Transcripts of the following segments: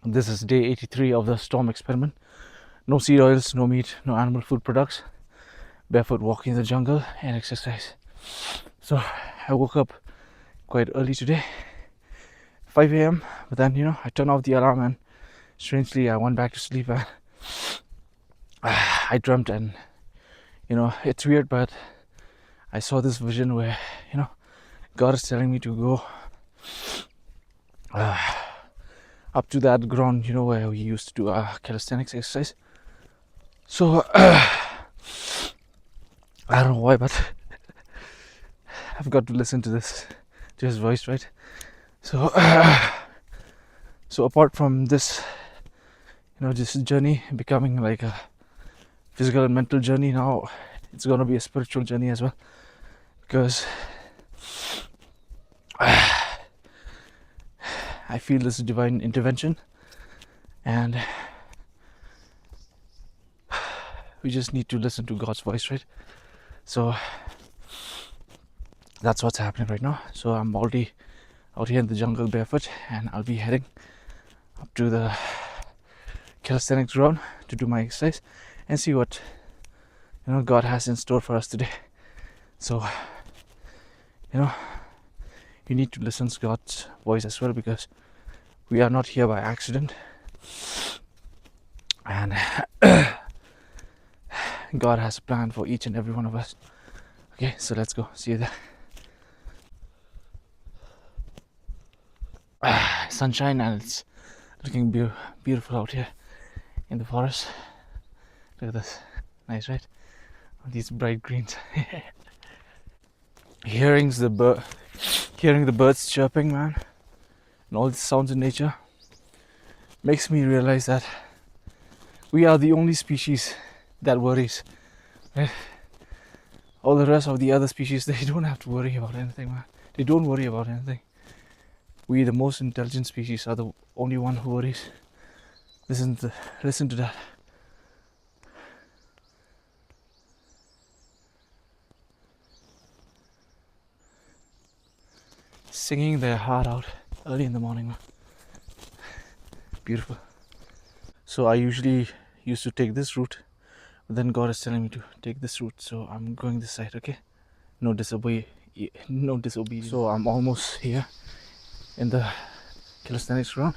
This is day 83 of the storm experiment. No seed oils, no meat, no animal food products. Barefoot walking in the jungle and exercise. So I woke up quite early today, 5 a.m. But then, I turned off the alarm and strangely I went back to sleep and I dreamt, and it's weird, but I saw this vision where God is telling me to go up to that ground, where we used to do calisthenics exercise. So I don't know why, but I've got to listen to his voice, right? So so apart from this, this journey becoming like a physical and mental journey, now it's gonna be a spiritual journey as well, because I feel this divine intervention, and we just need to listen to God's voice, right? So that's what's happening right now. So I'm already out here in the jungle barefoot, and I'll be heading up to the calisthenics ground to do my exercise and see what God has in store for us today. So you need to listen to God's voice as well, because we are not here by accident, and God has a plan for each and every one of us. Okay, so let's go. See you there. Sunshine, and it's looking beautiful out here in the forest. Look at this. Nice, right? These bright greens. Hearing the birds chirping, man, and all the sounds in nature makes me realize that we are the only species that worries, right? All the rest of the other species, they don't have to worry about anything, man. They don't worry about anything. We, the most intelligent species, are the only one who worries. Listen to that. Singing their heart out early in the morning, man. Beautiful. So I usually used to take this route, but then God is telling me to take this route, so I'm going this side. Okay, no disobedience. So I'm almost here in the calisthenics ground,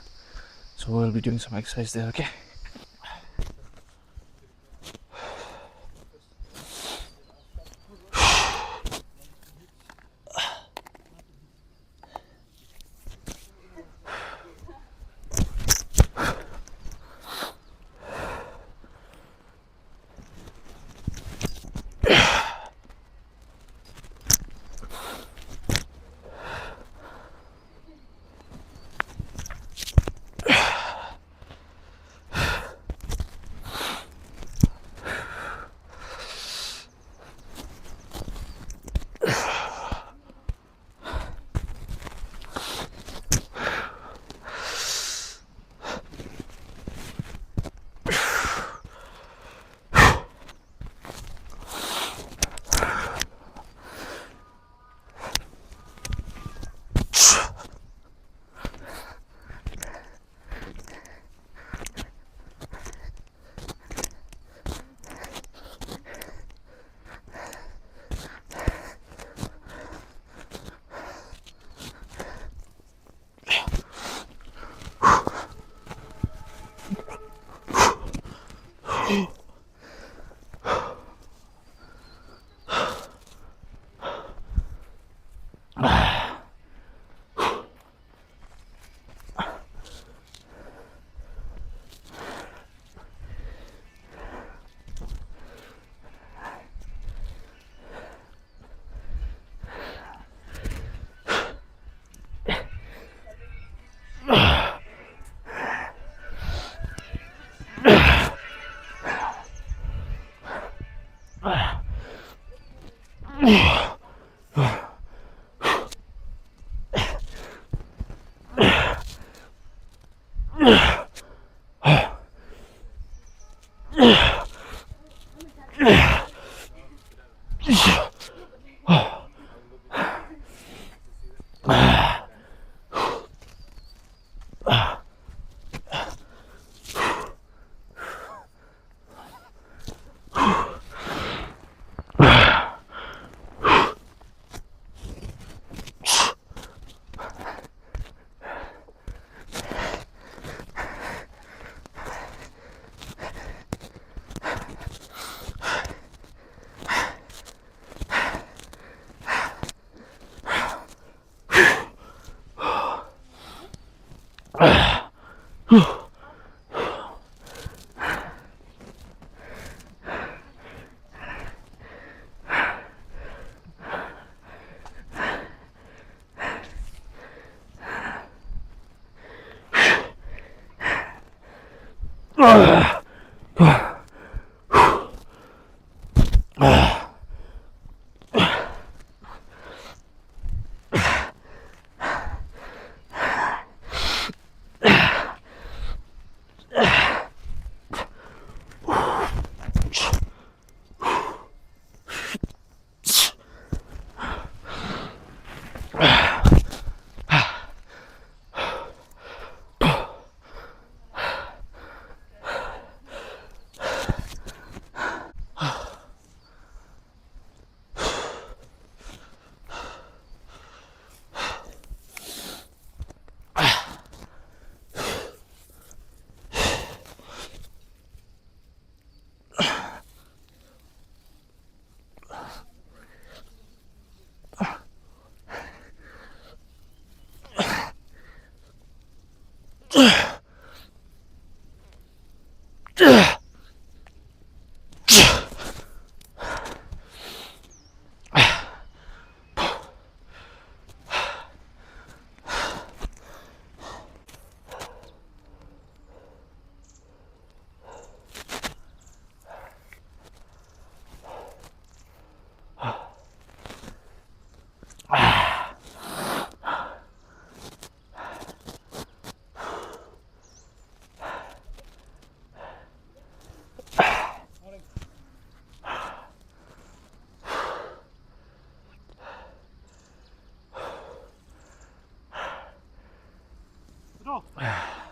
so we'll be doing some exercise there. Okay.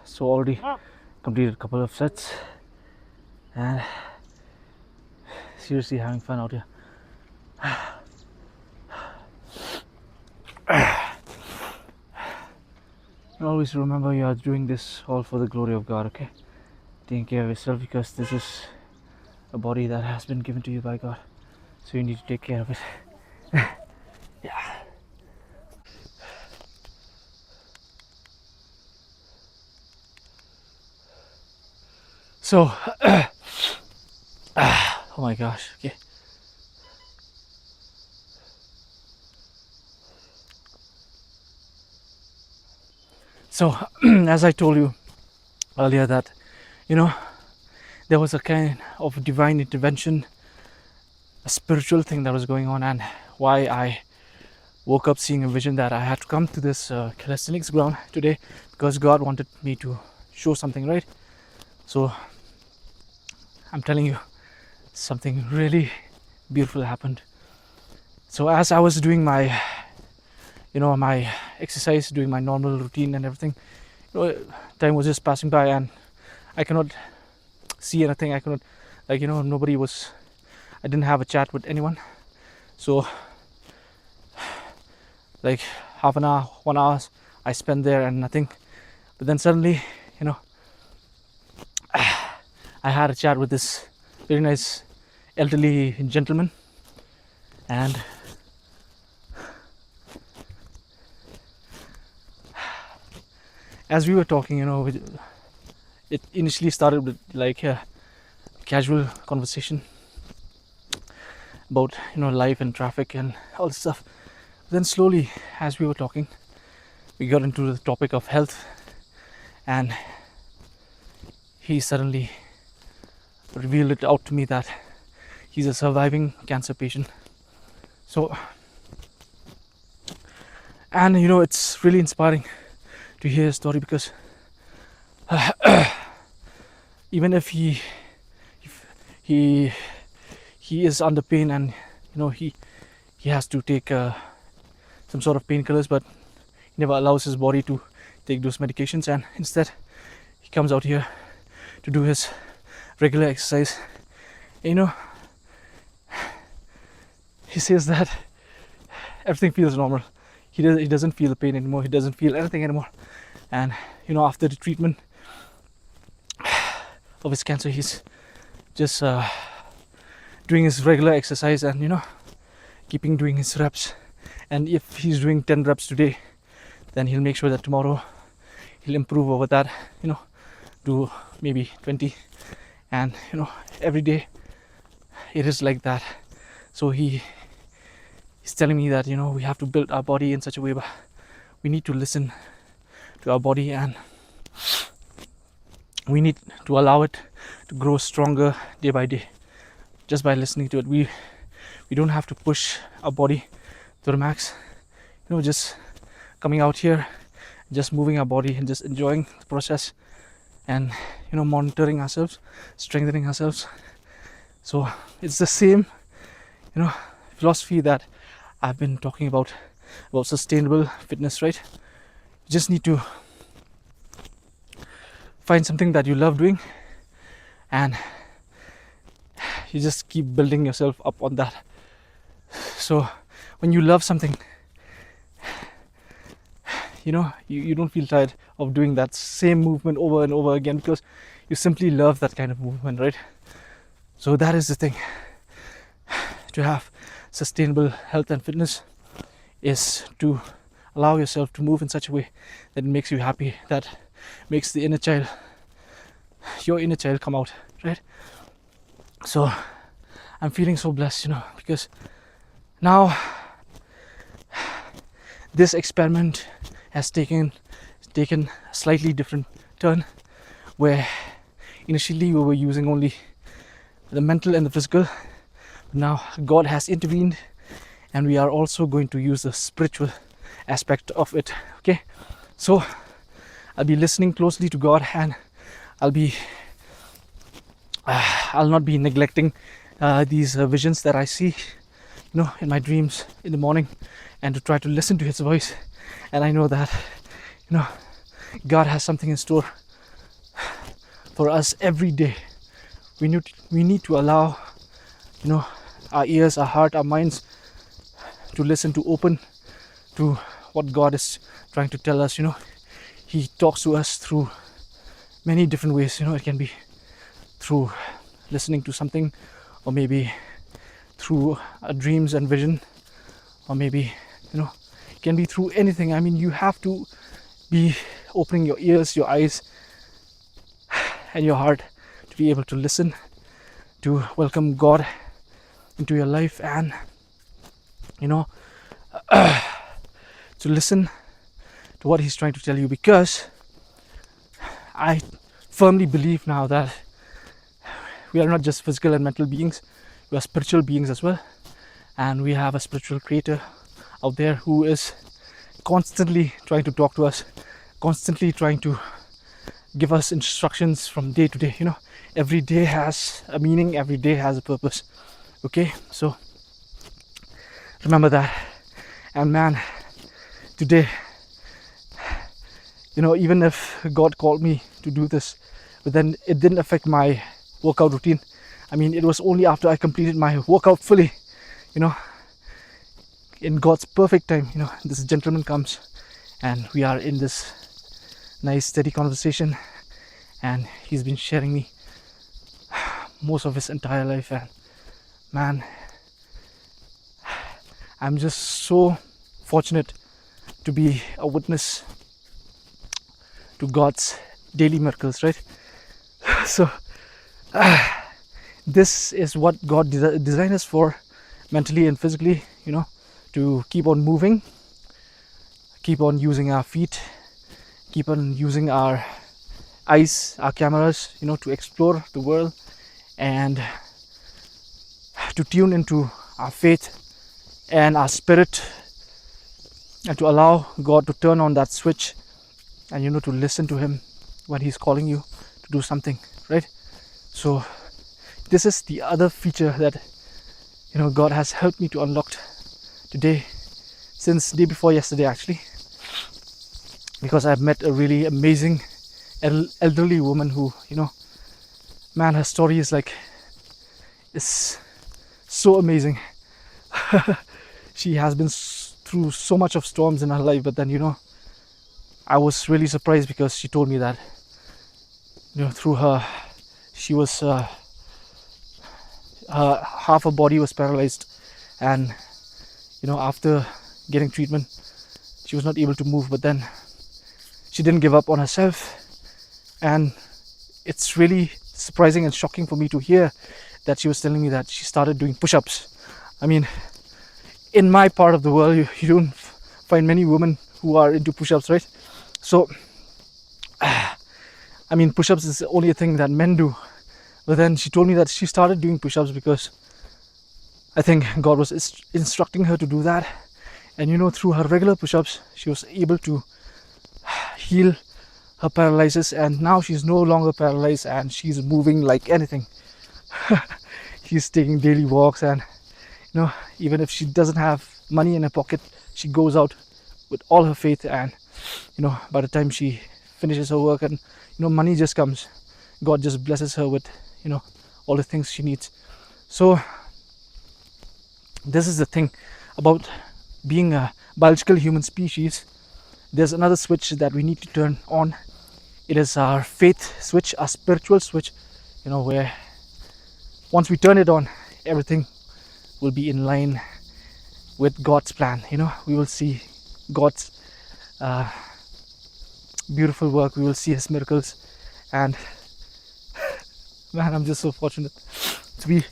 So already completed a couple of sets and seriously having fun out here. And always remember you are doing this all for the glory of God, okay? Taking care of yourself, because this is a body that has been given to you by God. So you need to take care of it. Yeah. So, oh my gosh, okay. So, as I told you earlier, that there was a kind of divine intervention, a spiritual thing that was going on, and why I woke up seeing a vision that I had to come to this calisthenics ground today, because God wanted me to show something, right? So I'm telling you, something really beautiful happened. So as I was doing my my exercise, doing my normal routine and everything, time was just passing by and I cannot see anything. I cannot, nobody was, I didn't have a chat with anyone. So like half an hour, 1 hour I spent there and nothing. But then suddenly, I had a chat with this very nice elderly gentleman, and as we were talking, it initially started with like a casual conversation about life and traffic and all this stuff. Then slowly, as we were talking, we got into the topic of health, and he suddenly revealed it out to me that he's a surviving cancer patient. So, and it's really inspiring to hear his story, because even if he is under pain, and he has to take some sort of painkillers, but he never allows his body to take those medications, and instead he comes out here to do his regular exercise. He says that everything feels normal. He doesn't feel the pain anymore. He doesn't feel anything anymore. And after the treatment of his cancer, he's just doing his regular exercise and keeping doing his reps. And if he's doing 10 reps today, then he'll make sure that tomorrow he'll improve over that, do maybe 20. And every day it is like that. So he's telling me that we have to build our body in such a way, but we need to listen to our body and we need to allow it to grow stronger day by day just by listening to it. We don't have to push our body to the max, just coming out here, just moving our body and just enjoying the process, and monitoring ourselves, strengthening ourselves. So it's the same philosophy that I've been talking about sustainable fitness, right? You just need to find something that you love doing, and you just keep building yourself up on that. So when you love something, you don't feel tired of doing that same movement over and over again, because you simply love that kind of movement, right? So that is the thing. To have sustainable health and fitness is to allow yourself to move in such a way that makes you happy, that makes the your inner child come out, right? So I'm feeling so blessed, because now this experiment has taken a slightly different turn, where initially we were using only the mental and the physical. Now God has intervened, and we are also going to use the spiritual aspect of it. Okay, so I'll be listening closely to God, and I'll not be neglecting these visions that I see, in my dreams in the morning, and to try to listen to His voice. And I know that, God has something in store for us every day. We need to allow, our ears, our heart, our minds to listen, to open to what God is trying to tell us. He talks to us through many different ways. It can be through listening to something, or maybe through dreams and vision, or maybe it can be through anything. I mean, you have to be opening your ears, your eyes, and your heart to be able to listen, to welcome God into your life, and to listen to what He's trying to tell you. Because I firmly believe now that we are not just physical and mental beings, we are spiritual beings as well, and we have a spiritual creator out there who is constantly trying to talk to us, constantly trying to give us instructions from day to day. Every day has a meaning, every day has a purpose. Okay, so remember that. And man, today, even if God called me to do this, but then it didn't affect my workout routine. I mean, it was only after I completed my workout fully, in God's perfect time, this gentleman comes, and we are in this nice steady conversation, and he's been sharing me most of his entire life. And man, I'm just so fortunate to be a witness to God's daily miracles, right? So this is what God designed us for, mentally and physically, to keep on moving, keep on using our feet, keep on using our eyes, our cameras, to explore the world, and to tune into our faith and our spirit, and to allow God to turn on that switch, and to listen to Him when He's calling you to do something, right? So this is the other feature that God has helped me to unlock today, since day before yesterday actually, because I've met a really amazing elderly woman who, man, her story is so amazing. She has been through so much of storms in her life, but then I was really surprised, because she told me that through her, she was half her body was paralyzed, and after getting treatment, she was not able to move, but then she didn't give up on herself. And it's really surprising and shocking for me to hear that she was telling me that she started doing push-ups. I mean, in my part of the world, you don't find many women who are into push-ups, right? So I mean, push-ups is the only thing that men do. But then she told me that she started doing push-ups because I think God was instructing her to do that. And you know, through her regular push-ups, she was able to heal her paralysis, and now she's no longer paralyzed and she's moving like anything. She's taking daily walks, and you know, even if she doesn't have money in her pocket, she goes out with all her faith, and you know, by the time she finishes her work, and you know, money just comes. God just blesses her with, you know, all the things she needs. So this is the thing about being a biological human species. There's another switch that we need to turn on. It is our faith switch, our spiritual switch, you know, where once we turn it on, everything will be in line with God's plan. You know, we will see God's beautiful work, we will see his miracles. And man, I'm just so fortunate to be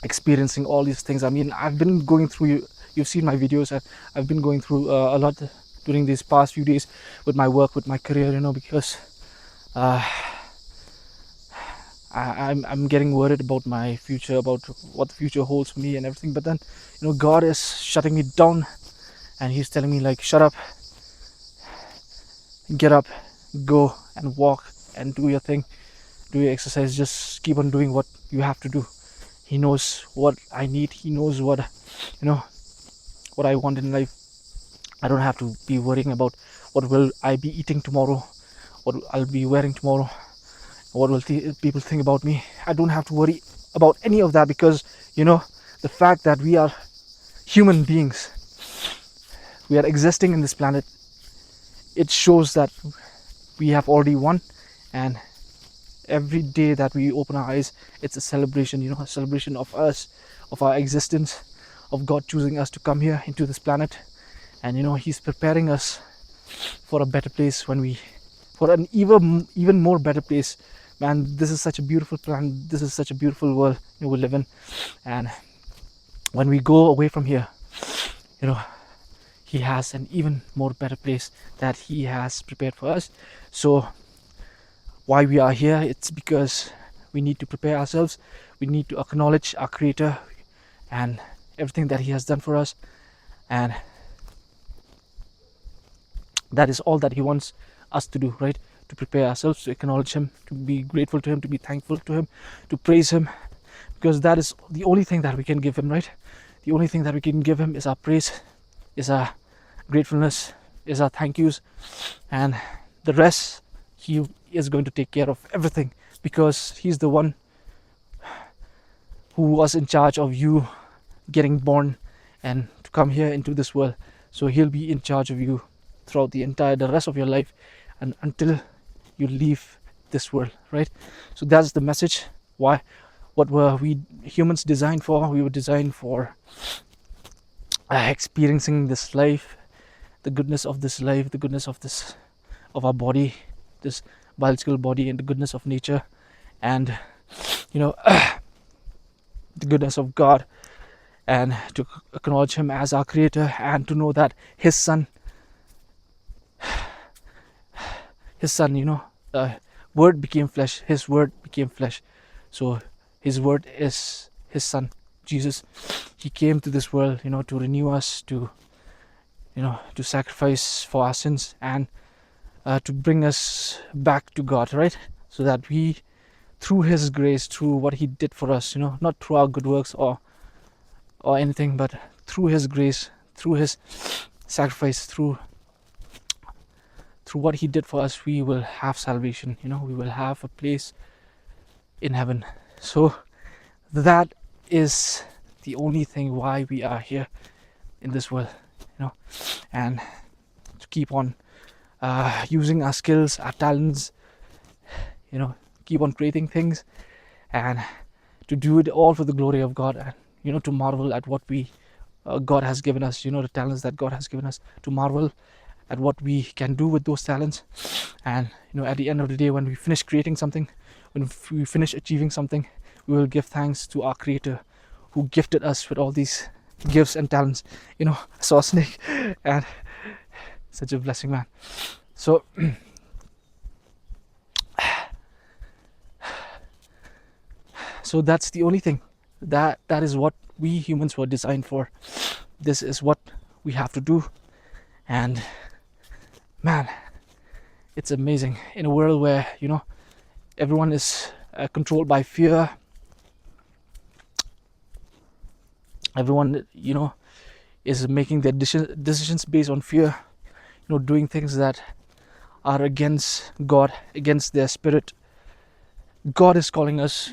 experiencing all these things. I mean, I've been going through, you've seen my videos, I've been going through a lot during these past few days with my work, with my career, you know, because I'm getting worried about my future, about what the future holds for me and everything. But then, you know, God is shutting me down, and he's telling me, like, shut up, get up, go and walk and do your thing, do your exercise, just keep on doing what you have to do. He knows what I need, he knows what, you know, what I want in life. I don't have to be worrying about what will I be eating tomorrow, what I'll be wearing tomorrow, what will people think about me. I don't have to worry about any of that, because you know, the fact that we are human beings, we are existing in this planet, it shows that we have already won. And every day that we open our eyes, it's a celebration, you know, a celebration of us, of our existence, of God choosing us to come here into this planet. And you know, he's preparing us for a better place, for an even more better place. Man, this is such a beautiful planet, this is such a beautiful world, you know, we live in. And when we go away from here, you know, he has an even more better place that he has prepared for us. So why we are here, it's because we need to prepare ourselves, we need to acknowledge our creator and everything that he has done for us. And that is all that he wants us to do, right? To prepare ourselves, to acknowledge him, to be grateful to him, to be thankful to him, to praise him, because that is the only thing that we can give him, right? The only thing that we can give him is our praise, is our gratefulness, is our thank yous. And the rest, he is going to take care of everything, because he's the one who was in charge of you getting born and to come here into this world. So he'll be in charge of you throughout the rest of your life, and until you leave this world, right? So that's the message. What were we humans designed for? We were designed for experiencing this life, the goodness of this life, the goodness of our body, this biological body, and the goodness of nature, and you know, the goodness of God, and to acknowledge him as our creator, and to know that his son, you know, word became flesh, his word became flesh. So his word is his son, Jesus. He came to this world, you know, to renew us, to, you know, to sacrifice for our sins, and to bring us back to God, right? So that we, through his grace, through what he did for us, you know, not through our good works or anything, but through his grace, through his sacrifice, through what he did for us, we will have salvation, you know, we will have a place in heaven. So that is the only thing why we are here in this world, you know, and to keep on using our skills, our talents, you know, keep on creating things, and to do it all for the glory of God, and you know, to marvel at what God has given us, you know, the talents that God has given us, to marvel at what we can do with those talents. And you know, at the end of the day, when we finish creating something, when we finish achieving something, we will give thanks to our creator who gifted us with all these gifts and talents. You know, I saw a snake, and such a blessing, man. So so that's the only thing. That is what we humans were designed for. This is what we have to do. And man, it's amazing in a world where, everyone is controlled by fear. Everyone, is making their decisions based on fear, doing things that are against God, against their spirit. God is calling us,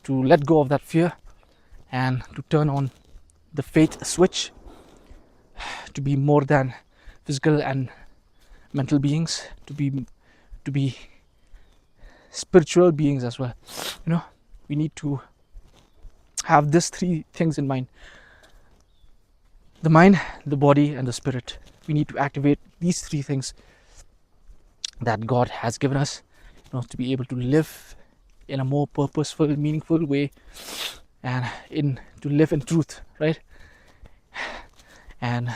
to let go of that fear and to turn on the faith switch, to be more than physical and mental beings, to be spiritual beings as well. We need to have these three things in mind: the mind, the body, and the spirit. We need to activate these three things that God has given us, to be able to live in a more purposeful, meaningful way, and to live in truth, right? And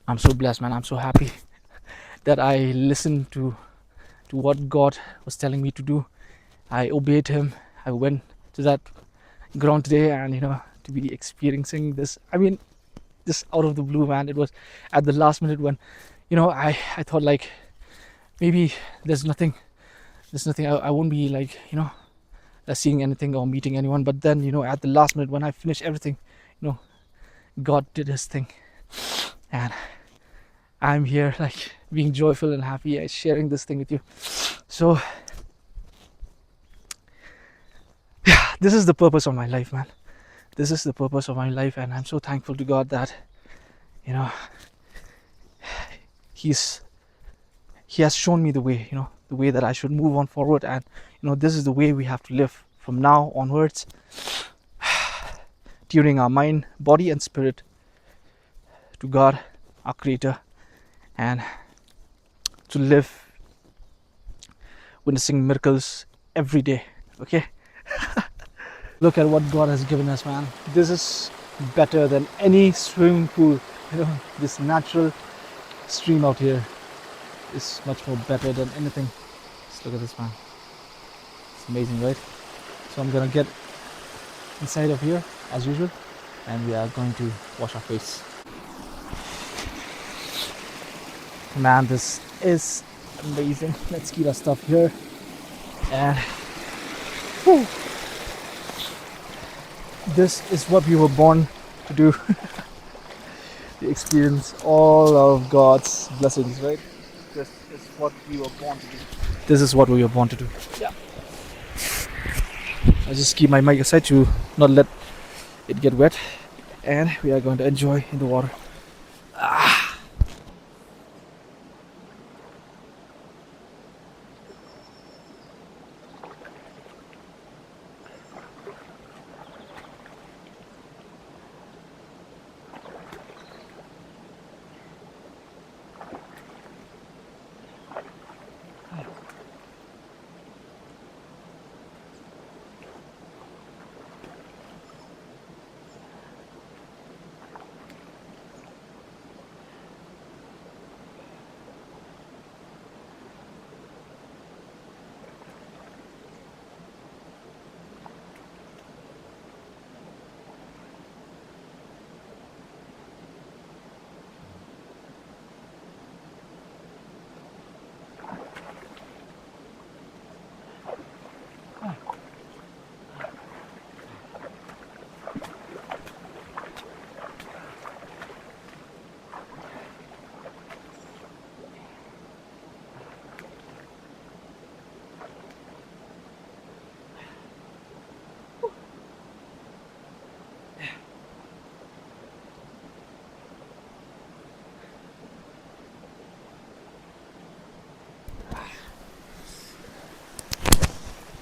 I'm so blessed, man. I'm so happy that I listened to what God was telling me to do. I obeyed Him. I went to that ground today, and to be experiencing this. I mean, just out of the blue, man. It was at the last minute when, I thought like maybe there's nothing. I won't be like seeing anything or meeting anyone. But then at the last minute when I finished everything, God did His thing, and I'm here like being joyful and happy and sharing this thing with you. So yeah, this is the purpose of my life, man. This is the purpose of my life, and I'm so thankful to God that He has shown me the way, the way that I should move on forward, and this is the way we have to live from now onwards, tuning our mind, body, and spirit to God, our Creator, and to live witnessing miracles every day. Okay. Look at what God has given us, man. This is better than any swimming pool. This natural stream out here is much more better than anything. Just look at this, man. It's amazing, right? So I'm gonna get inside of here as usual, and we are going to wash our face. Man, this is amazing. Let's keep our stuff here, and whew, this is what we were born to do. To experience all of God's blessings, right? This is what we were born to do. This is what we were born to do. Yeah. I just keep my mic aside to not let it get wet, and we are going to enjoy in the water.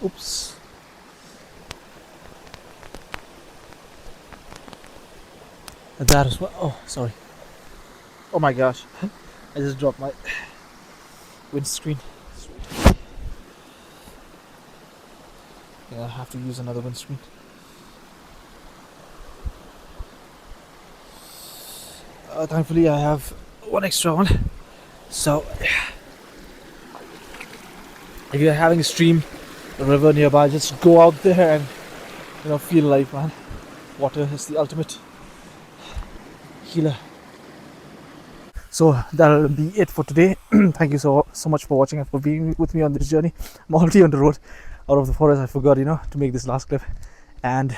Oops. That is what. Oh, sorry. Oh my gosh. I just dropped my windscreen. Sweet. Yeah, I have to use another windscreen. Thankfully, I have one extra one. So if you're having a stream, a river nearby, just go out there and feel life, man. Water is the ultimate healer. So that'll be it for today. Thank you so much for watching and for being with me on this journey. I'm already on the road out of the forest. I forgot to make this last clip. And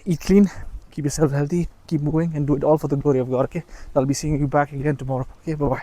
eat clean, keep yourself healthy, keep moving, and do it all for the glory of God. Okay, I'll be seeing you back again tomorrow. Okay, bye bye.